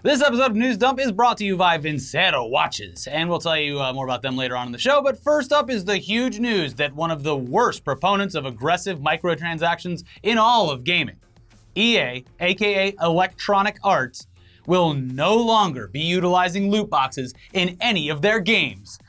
This episode of News Dump is brought to you by Vincero Watches, and we'll tell you more about them later on in the show. But first up is the huge news that one of the worst proponents of aggressive microtransactions in all of gaming, EA, aka Electronic Arts, will no longer be utilizing loot boxes in any of their games.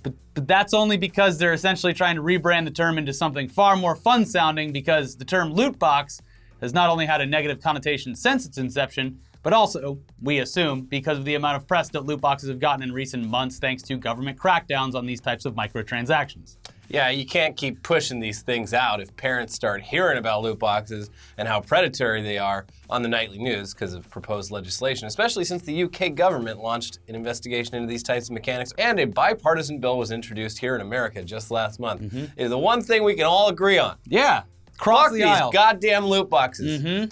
But that's only because they're essentially trying to rebrand the term into something far more fun sounding, because the term loot box has not only had a negative connotation since its inception, but also, we assume, because of the amount of press that loot boxes have gotten in recent months thanks to government crackdowns on these types of microtransactions. Yeah, you can't keep pushing these things out if parents start hearing about loot boxes and how predatory they are on the nightly news because of proposed legislation, especially since the UK government launched an investigation into these types of mechanics, and a bipartisan bill was introduced here in America just last month. It is the one thing we can all agree on. Yeah, cross the aisle. These goddamn loot boxes.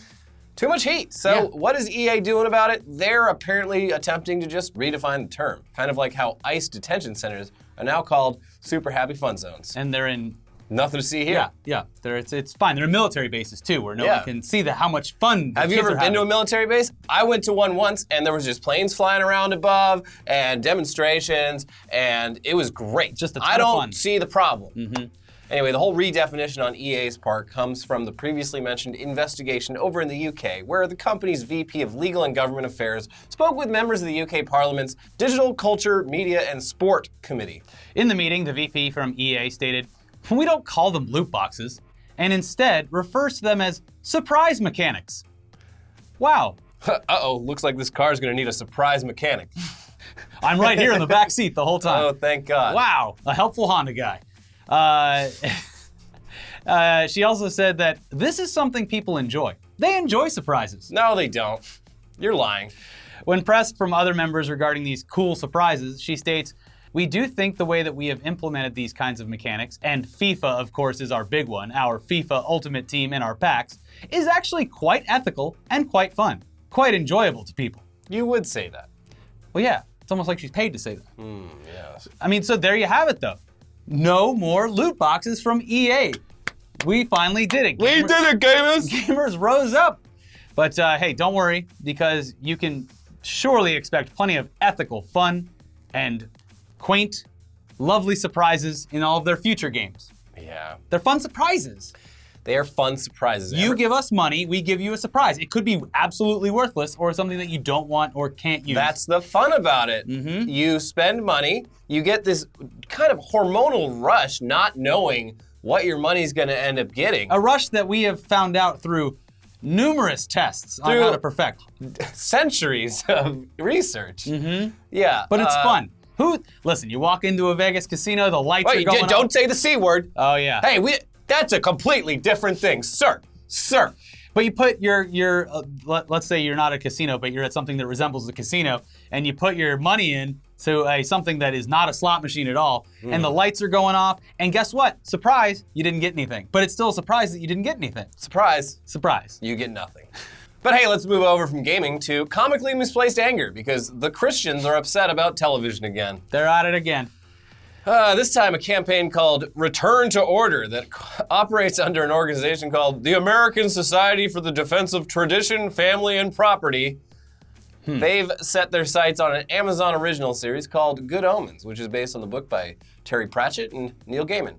Too much heat. So what is EA doing about it? They're apparently attempting to just redefine the term, kind of like how ICE detention centers are now called super happy fun zones. And they're in... Nothing to see here. Yeah. It's fine. They're in military bases too, where no one can see how much fun Have you ever been to a military base? I went to one once, and there was just planes flying around above, and demonstrations, and it was great. Just a ton of fun. I don't see the problem. Anyway, the whole redefinition on EA's part comes from the previously mentioned investigation over in the UK, where the company's VP of Legal and Government Affairs spoke with members of the UK Parliament's Digital, Culture, Media and Sport Committee. In the meeting, the VP from EA stated, "We don't call them loot boxes, and instead refers to them as surprise mechanics." Wow. Uh-oh, looks like this car's gonna need a surprise mechanic. I'm right here in the back seat the whole time. Oh, thank God. Wow, a helpful Honda guy. She also said that this is something people enjoy. They enjoy surprises. No, they don't. You're lying. When pressed from other members regarding these cool surprises, she states, "We do think the way that we have implemented these kinds of mechanics, and FIFA, of course, is our big one, our FIFA Ultimate Team in our packs, is actually quite ethical and quite fun, quite enjoyable to people." You would say that. Well, yeah, it's almost like she's paid to say that. Yes. I mean, so there you have it, though. No more loot boxes from EA. We finally did it. We did it, gamers! Gamers rose up. But hey, don't worry, because you can surely expect plenty of ethical fun and quaint, lovely surprises in all of their future games. Yeah. They're fun surprises. They are fun surprises. You give us money, we give you a surprise. It could be absolutely worthless or something that you don't want or can't use. That's the fun about it. You spend money, you get this kind of hormonal rush not knowing what your money's gonna end up getting. A rush that we have found out through numerous tests on how to perfect. Centuries of research. Yeah. But it's fun. Listen, you walk into a Vegas casino, the lights are going Don't say the C word. Oh yeah. Hey, that's a completely different thing, sir. But you put your let's say you're not a casino, but you're at something that resembles a casino, and you put your money in to something that is not a slot machine at all, and the lights are going off, and guess what? Surprise, you didn't get anything. But it's still a surprise that you didn't get anything. Surprise. You get nothing. But hey, let's move over from gaming to comically misplaced anger, because the Christians are upset about television again. They're at it again. This time a campaign called Return to Order that operates under an organization called the American Society for the Defense of Tradition, Family, and Property. They've set their sights on an Amazon original series called Good Omens, which is based on the book by Terry Pratchett and Neil Gaiman.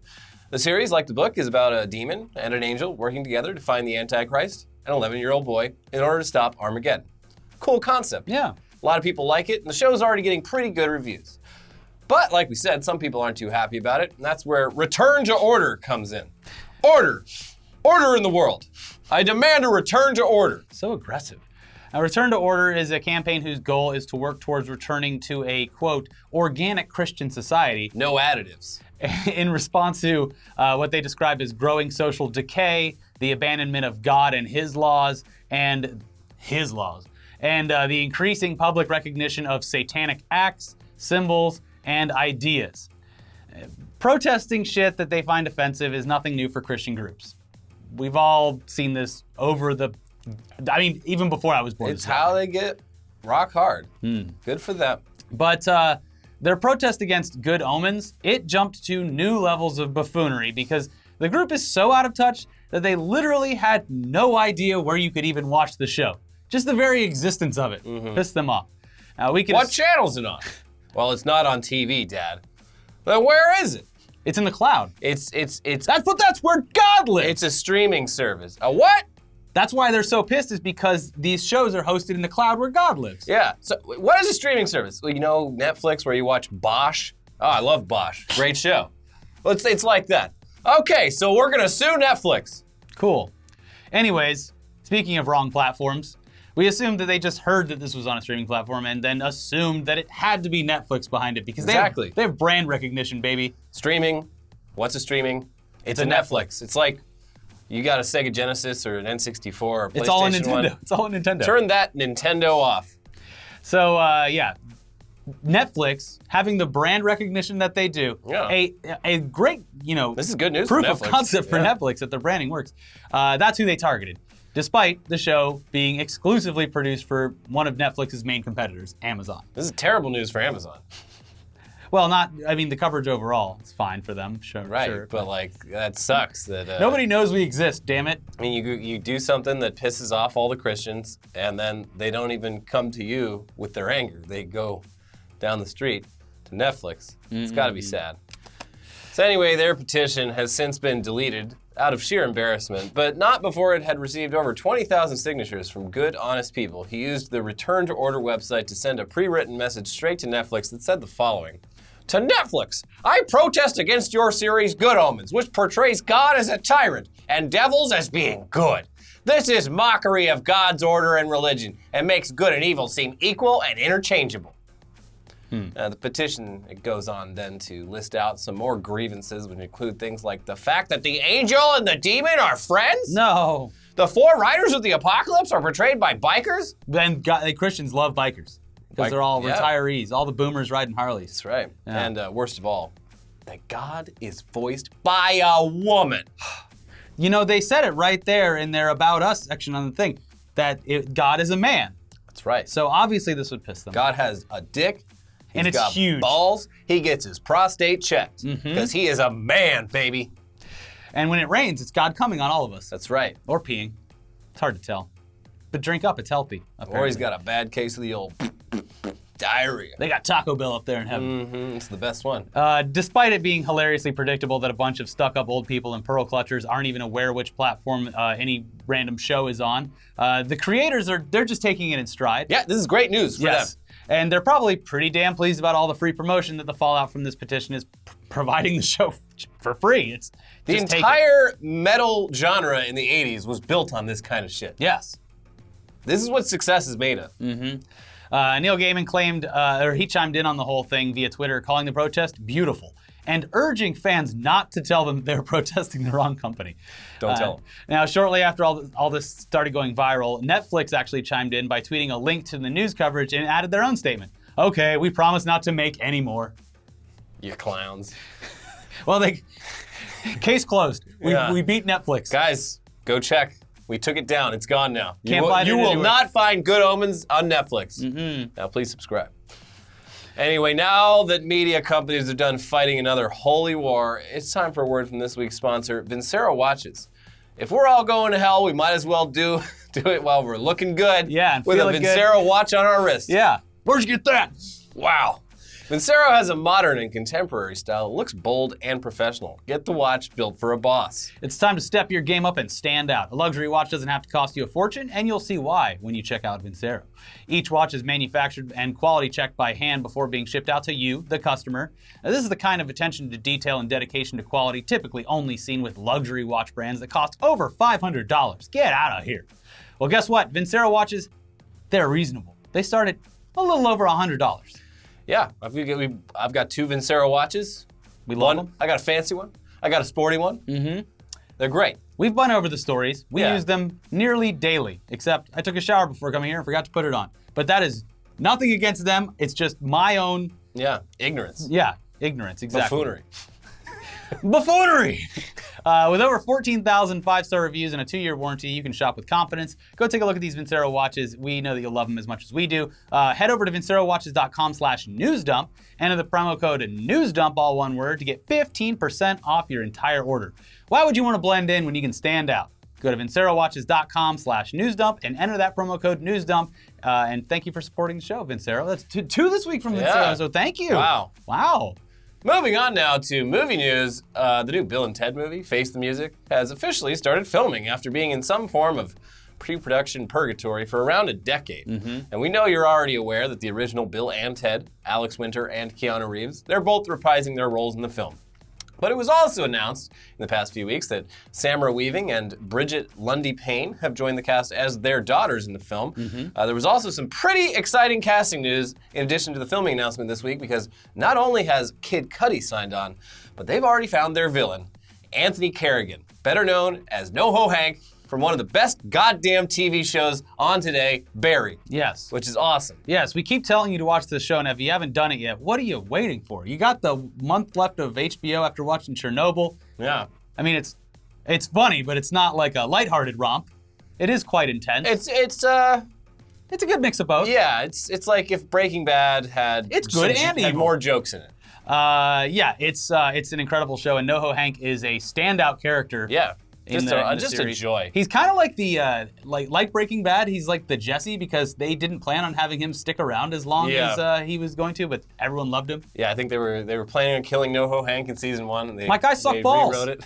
The series, like the book, is about a demon and an angel working together to find the Antichrist, an 11-year-old boy, in order to stop Armageddon. Cool concept. Yeah. A lot of people like it, and the show's already getting pretty good reviews. But like we said, some people aren't too happy about it, and that's where Return to Order comes in. Order. Order in the world. I demand a return to order. So aggressive. Now, Return to Order is a campaign whose goal is to work towards returning to a, quote, organic Christian society. No additives. In response to what they describe as growing social decay, the abandonment of God and His laws, and the increasing public recognition of satanic acts, symbols, and ideas. Protesting shit that they find offensive is nothing new for Christian groups. We've all seen this even before I was born. It's how they get rock hard. Good for them. But their protest against Good Omens, it jumped to new levels of buffoonery because the group is so out of touch that they literally had no idea where you could even watch the show. Just the very existence of it pissed them off. What channel's it on? Well, it's not on TV, Dad. Then where is it? It's in the cloud. It's That's where God lives. It's a streaming service. A what? That's why they're so pissed, is because these shows are hosted in the cloud where God lives. Yeah. So what is a streaming service? Well, you know Netflix where you watch Bosch? Oh, I love Bosch. Great show. Well, it's like that. Okay, so we're gonna sue Netflix. Cool. Anyways, speaking of wrong platforms, we assumed that they just heard that this was on a streaming platform and then assumed that it had to be Netflix behind it because they have brand recognition, baby. Streaming. What's a streaming? It's a Netflix. It's like you got a Sega Genesis or an N64 or a PlayStation 1. It's all a Nintendo. It's all a Nintendo. Turn that Nintendo off. So, yeah. Netflix, having the brand recognition that they do, a great, this is good news proof for of concept for Netflix that their branding works. That's who they targeted, despite the show being exclusively produced for one of Netflix's main competitors, Amazon. This is terrible news for Amazon. Well, the coverage overall is fine for them, sure. But like, that sucks. That nobody knows we exist, damn it. I mean, you do something that pisses off all the Christians, and then they don't even come to you with their anger. They go down the street to Netflix. It's got to be sad. So anyway, their petition has since been deleted out of sheer embarrassment, but not before it had received over 20,000 signatures from good, honest people. He used the Return to Order website to send a pre-written message straight to Netflix that said the following. To Netflix, I protest against your series Good Omens, which portrays God as a tyrant and devils as being good. This is mockery of God's order and religion and makes good and evil seem equal and interchangeable. The petition, it goes on then to list out some more grievances, which include things like the fact that the angel and the demon are friends? No. The four riders of the apocalypse are portrayed by bikers? Then Christians love bikers because they're all retirees, all the boomers riding Harleys. That's right. Yeah. And worst of all, that God is voiced by a woman. They said it right there in their About Us section on the thing, that God is a man. That's right. So obviously this would piss them off. God has a dick. And it's huge. Balls. He gets his prostate checked because he is a man, baby. And when it rains, it's God coming on all of us. That's right. Or peeing. It's hard to tell. But drink up, it's healthy. Apparently. Or he's got a bad case of the old diarrhea. They got Taco Bell up there in heaven. It's the best one. Despite it being hilariously predictable that a bunch of stuck-up old people and pearl clutchers aren't even aware which platform any random show is on, the creators they're just taking it in stride. Yeah, this is great news for them. And they're probably pretty damn pleased about all the free promotion that the fallout from this petition is providing the show for free. It's the entire metal genre in the 80s was built on this kind of shit. Yes. This is what success is made of. Neil Gaiman claimed, he chimed in on the whole thing via Twitter, calling the protest beautiful and urging fans not to tell them they're protesting the wrong company. Don't tell them. Now, shortly after all this started going viral, Netflix actually chimed in by tweeting a link to the news coverage and added their own statement. Okay, we promise not to make any more. You clowns. Well, case closed. We beat Netflix. Guys, go check. We took it down. It's gone now. You will not find Good Omens on Netflix. Now, please subscribe. Anyway, now that media companies are done fighting another holy war, it's time for a word from this week's sponsor, Vincero Watches. If we're all going to hell, we might as well do it while we're looking good. Yeah, with a Vincero watch on our wrist. Yeah. Where'd you get that? Wow. Vincero has a modern and contemporary style. It looks bold and professional. Get the watch built for a boss. It's time to step your game up and stand out. A luxury watch doesn't have to cost you a fortune, and you'll see why when you check out Vincero. Each watch is manufactured and quality checked by hand before being shipped out to you, the customer. Now, this is the kind of attention to detail and dedication to quality typically only seen with luxury watch brands that cost over $500. Get out of here. Well, guess what? Vincero watches, they're reasonable. They start at a little over $100. Yeah, I've got two Vincero watches. We love them. I got a fancy one. I got a sporty one. They're great. We've gone over the stories. We use them nearly daily, except I took a shower before coming here and forgot to put it on. But that is nothing against them. It's just my own... Yeah, ignorance. Yeah, ignorance, exactly. Buffoonery. Buffoonery! With over 14,000 five-star reviews and a 2-year warranty, you can shop with confidence. Go take a look at these Vincero watches. We know that you'll love them as much as we do. Head over to vincerowatches.com/newsdump. Enter the promo code newsdump, all one word, to get 15% off your entire order. Why would you want to blend in when you can stand out? Go to vincerowatches.com/newsdump and enter that promo code newsdump. And thank you for supporting the show, Vincero. That's two this week from Vincero, so thank you. Wow. Moving on now to movie news, the new Bill and Ted movie, Face the Music, has officially started filming after being in some form of pre-production purgatory for around a decade. And we know you're already aware that the original Bill and Ted, Alex Winter and Keanu Reeves, they're both reprising their roles in the film. But it was also announced in the past few weeks that Samara Weaving and Bridget Lundy Payne have joined the cast as their daughters in the film. There was also some pretty exciting casting news in addition to the filming announcement this week, because not only has Kid Cudi signed on, but they've already found their villain, Anthony Carrigan, better known as NoHo Hank from one of the best goddamn TV shows on today, Barry. Yes. Which is awesome. Yes, we keep telling you to watch this show, and if you haven't done it yet, what are you waiting for? You got the month left of HBO after watching Chernobyl. Yeah. I mean, it's funny, but it's not like a lighthearted romp. It is quite intense. It's a good mix of both. Yeah, it's like if Breaking Bad had had more jokes in it. Yeah, it's an incredible show, and NoHo Hank is a standout character. Yeah. Just a series. joy. He's kind of like the like Breaking Bad. He's like the Jesse, because they didn't plan on having him stick around as long as he was going to, but everyone loved him. Yeah, I think they were planning on killing NoHo Hank in season 1. And My guy sucked balls. Rewrote it.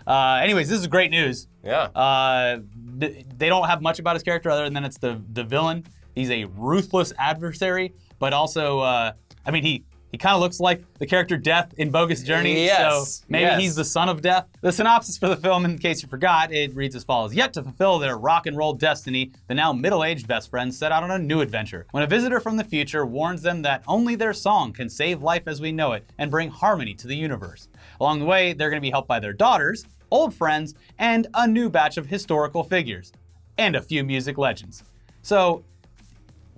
Anyways, this is great news. Yeah. They don't have much about his character other than it's the villain. He's a ruthless adversary, but also, I mean, he kind of looks like the character Death in Bogus Journey, so maybe he's the son of Death. The synopsis for the film, in case you forgot, it reads as follows. Yet to fulfill their rock and roll destiny, the now middle-aged best friends set out on a new adventure. When a visitor from the future warns them that only their song can save life as we know it and bring harmony to the universe. Along the way, they're going to be helped by their daughters, old friends, and a new batch of historical figures. And a few music legends. So,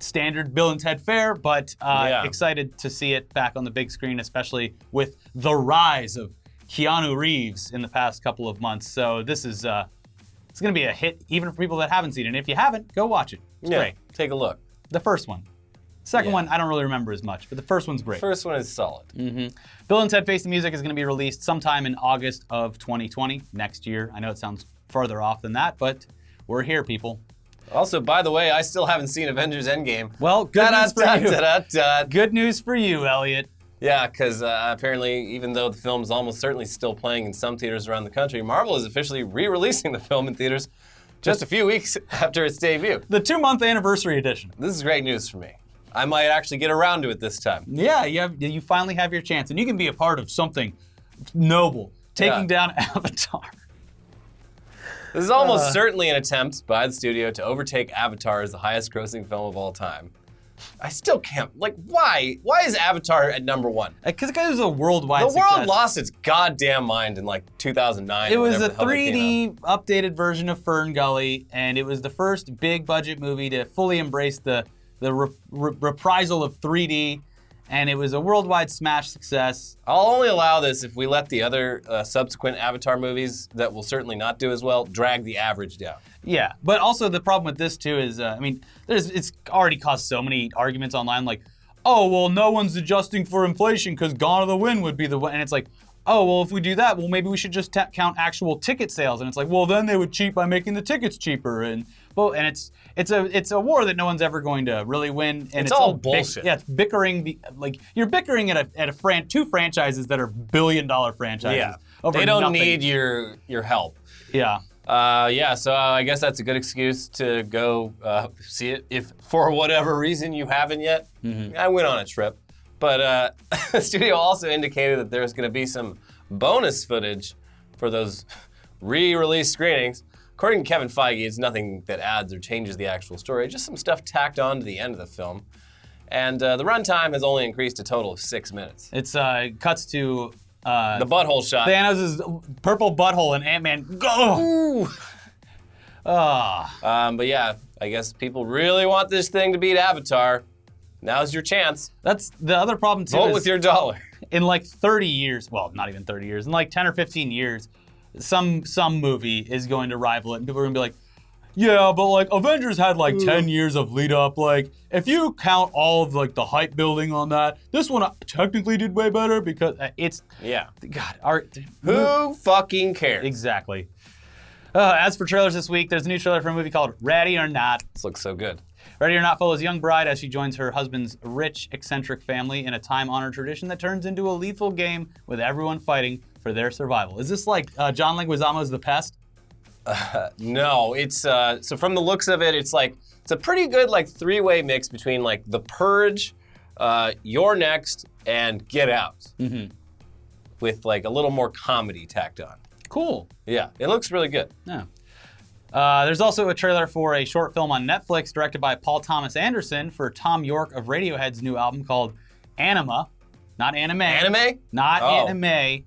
standard Bill and Ted fare, but excited to see it back on the big screen, especially with the rise of Keanu Reeves in the past couple of months. So this is it's going to be a hit even for people that haven't seen it. And if you haven't, go watch it. It's great. Take a look. The first one. Second one, I don't really remember as much, but the first one's great. First one is solid. Bill and Ted Face the Music is going to be released sometime in August of 2020, next year. I know it sounds farther off than that, but we're here, people. Also, by the way, I still haven't seen Avengers Endgame. Well, good news for you. Good news for you, Elliot. Yeah, because apparently, even though the film is almost certainly still playing in some theaters around the country, Marvel is officially re-releasing the film in theaters just a few weeks after its debut. The 2-month anniversary edition. This is great news for me. I might actually get around to it this time. Yeah, you finally have your chance, and you can be a part of something noble, taking down Avatar. This is almost certainly an attempt by the studio to overtake Avatar as the highest grossing film of all time. I still can't, like, why? Why is Avatar at number 1? Because it was a worldwide success. The world lost its goddamn mind in like 2009. It was a 3D updated version of Fern Gully, and it was the first big budget movie to fully embrace the reprisal of 3D, and it was a worldwide smash success. I'll only allow this if we let the other subsequent Avatar movies that will certainly not do as well drag the average down. Yeah, but also the problem with this too is, I mean, it's already caused so many arguments online, like, oh, well, no one's adjusting for inflation because Gone with the Wind would be the one, and it's like, oh, well, if we do that, well, maybe we should just count actual ticket sales, and it's like, well, then they would cheat by making the tickets cheaper, and it's a war that no one's ever going to really win, and it's all bullshit. It's bickering. You're bickering at two franchises that are billion-dollar franchises. Yeah, over they don't nothing. need your help. Yeah. So I guess that's a good excuse to go see it if, for whatever reason, you haven't yet. I went on a trip. But the studio also indicated that there's going to be some bonus footage for those re-release screenings. According to Kevin Feige, it's nothing that adds or changes the actual story, just some stuff tacked on to the end of the film. And the runtime has only increased a total of 6 minutes. It's cuts to the butthole shot. Thanos' purple butthole and Ant-Man. Go! But yeah, I guess people really want this thing to beat Avatar. Now's your chance. That's the other problem too. Vote with your dollar. In like 30 years, well, not even 30 years, in like 10 or 15 years, some movie is going to rival it, and people are gonna be like, yeah, but like Avengers had like 10 years of lead up. Like, if you count all of like the hype building on that, this one technically did way better because it's God. Who fucking cares? Exactly. As for trailers this week, there's a new trailer for a movie called Ready or Not. This looks so good. Ready or Not follows a young bride as she joins her husband's rich, eccentric family in a time-honored tradition that turns into a lethal game with everyone fighting for their survival. Is this like John Leguizamo's The Pest? No, it's so from the looks of it, it's a pretty good like three-way mix between like The Purge, You're Next, and Get Out, with like a little more comedy tacked on. Cool. Yeah, it looks really good. Yeah. There's also a trailer for a short film on Netflix directed by Paul Thomas Anderson for Tom York of Radiohead's new album called Anima. Not anime. Anime? Not anime.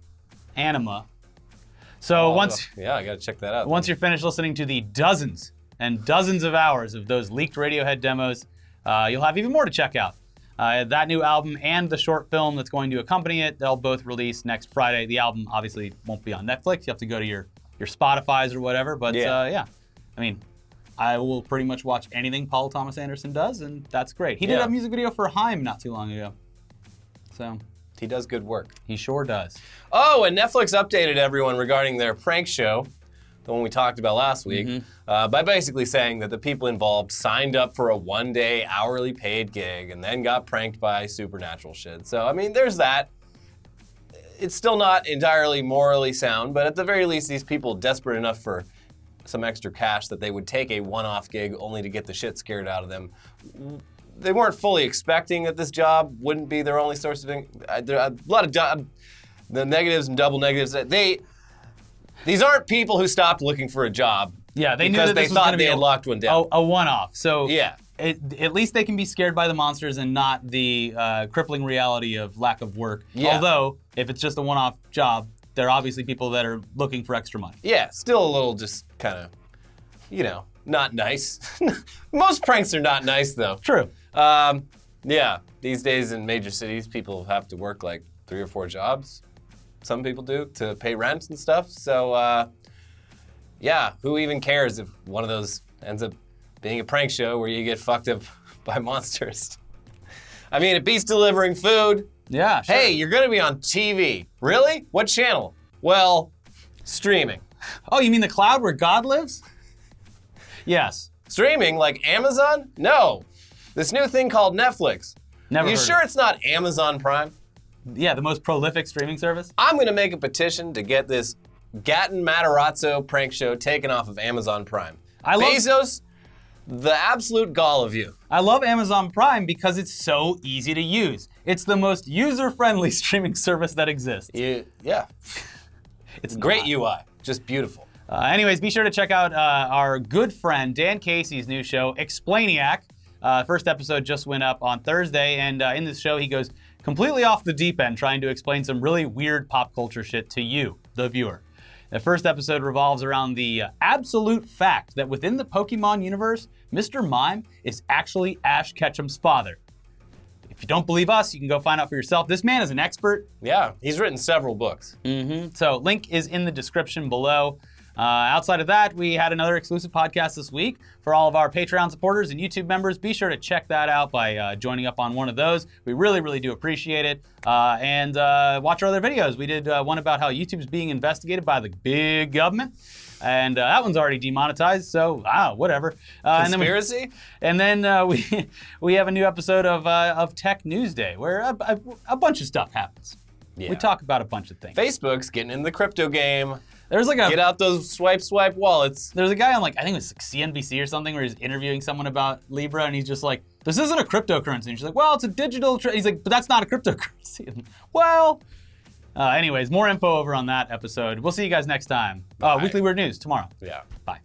Anima. So I gotta check that out. Once you're finished listening to the dozens and dozens of hours of those leaked Radiohead demos, you'll have even more to check out. That new album and the short film that's going to accompany it, they'll both release next Friday. The album obviously won't be on Netflix. You have to go to your Spotify's or whatever. But yeah, I mean, I will pretty much watch anything Paul Thomas Anderson does, and that's great. He did a music video for Haim not too long ago. So he does good work. He sure does. Oh, and Netflix updated everyone regarding their prank show, the one we talked about last week, by basically saying that the people involved signed up for a one-day hourly paid gig and then got pranked by supernatural shit. So, I mean, there's that. It's still not entirely morally sound, but at the very least, these people desperate enough for some extra cash that they would take a one-off gig only to get the shit scared out of them. They weren't fully expecting that this job wouldn't be their only source of income. There are a lot of the negatives and double negatives. These aren't people who stopped looking for a job. Yeah, they knew because that they this was thought gonna they be had locked one down. a one-off. So yeah. At least they can be scared by the monsters and not the crippling reality of lack of work. Yeah. Although, if it's just a one-off job, there are obviously people that are looking for extra money. Yeah, still a little just kind of, not nice. Most pranks are not nice, though. True. Yeah, these days in major cities, people have to work like 3 or 4 jobs. Some people do to pay rent and stuff. So, yeah, who even cares if one of those ends up being a prank show where you get fucked up by monsters? I mean, it beats delivering food. Yeah, sure. Hey, you're gonna be on TV. Really? What channel? Well, streaming. Oh, you mean the cloud where God lives? Yes. Streaming like Amazon? No. This new thing called Netflix. Never You heard sure of it. it's not Amazon Prime? Yeah, the most prolific streaming service? I'm gonna make a petition to get this Gatton Matarazzo prank show taken off of Amazon Prime. Bezos, the absolute gall of you. I love Amazon Prime because it's so easy to use. It's the most user-friendly streaming service that exists. Yeah. It's Great not. UI, just beautiful. Anyways, be sure to check out our good friend Dan Casey's new show, Explaniac. First episode just went up on Thursday, and in this show he goes completely off the deep end trying to explain some really weird pop culture shit to you, the viewer. The first episode revolves around the absolute fact that within the Pokemon universe, Mr. Mime is actually Ash Ketchum's father. If you don't believe us, you can go find out for yourself. This man is an expert. Yeah, he's written several books. So link is in the description below. Outside of that, we had another exclusive podcast this week for all of our Patreon supporters and YouTube members. Be sure to check that out by joining up on one of those. We really, really do appreciate it. And watch our other videos. We did one about how YouTube's being investigated by the big government. And that one's already demonetized, so whatever. Conspiracy? And then we have a new episode of Tech News Day where a bunch of stuff happens. Yeah. We talk about a bunch of things. Facebook's getting in the crypto game. There's like Get out those swipe wallets. There's a guy on I think it was CNBC or something where he's interviewing someone about Libra and he's just like, this isn't a cryptocurrency. And she's like, well, it's a digital, he's like, but that's not a cryptocurrency. And, well, anyways, more info over on that episode. We'll see you guys next time. Weekly Weird News tomorrow. Yeah. Bye.